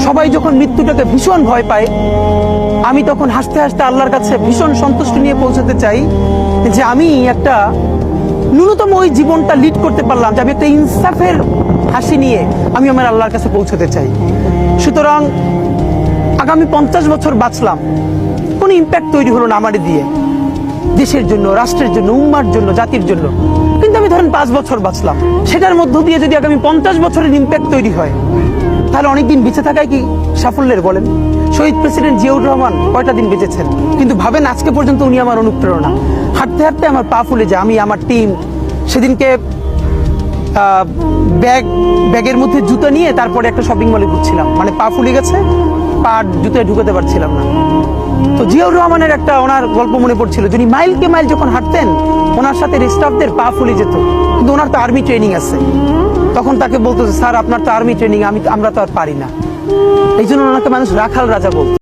সবাই যখন মৃত্যুটাকে ভীষণ ভয় পায়, আমি তখন হাসতে হাসতে আল্লাহর কাছে ভীষণ সন্তুষ্টি নিয়ে পৌঁছাতে চাই যে আমি একটা ন্যূনতম ওই জীবনটা লিড করতে পারলাম, যে আমি একটা ইনসাফের হাসি নিয়ে আমি আমার আল্লাহর কাছে পৌঁছাতে চাই। সুতরাং আগামী 50 বছর বাঁচলাম, কোনো ইম্প্যাক্ট তৈরি হলো না আমার দিয়ে, দেশের জন্য, রাষ্ট্রের জন্য, উম্মার জন্য, জাতির জন্য। কিন্তু আমি ধরেন 5 বছর বাঁচলাম, সেটার মধ্য দিয়ে যদি আগামী 50 বছরের ইম্প্যাক্ট তৈরি হয়, তাহলে অনেকদিন বেঁচে থাকায় কি সাফল্যের বলেন? শহীদ প্রেসিডেন্ট জিয়াউর রহমান কয়টা দিন বেঁচেছেন, কিন্তু ভাবেন আজকে পর্যন্ত উনি আমার অনুপ্রেরণা। হাঁটতে হাঁটতে আমার পা ফুলে যায়। আমি, আমার টিম সেদিনকে ব্যাগের মধ্যে জুতো নিয়ে তারপরে একটা শপিং মলে ঘুরছিলাম, মানে পা ফুলে গেছে, পা জুতোয় ঢুকাতে পারছিলাম না। তো জিয়াউর রহমানের একটা ওনার গল্প মনে পড়ছিল, যিনি মাইলকে মাইল যখন হাঁটতেন, ওনার সাথে স্টাফদের পা ফুলে যেত, কিন্তু ওনার তো আর্মি ট্রেনিং আছে। তখন তাকে বলতো, স্যার আপনার তো আর্মি ট্রেনিং, আমরা তো আর পারি না। এই জন্য ওনাকে মানুষ রাখাল রাজা বলতো।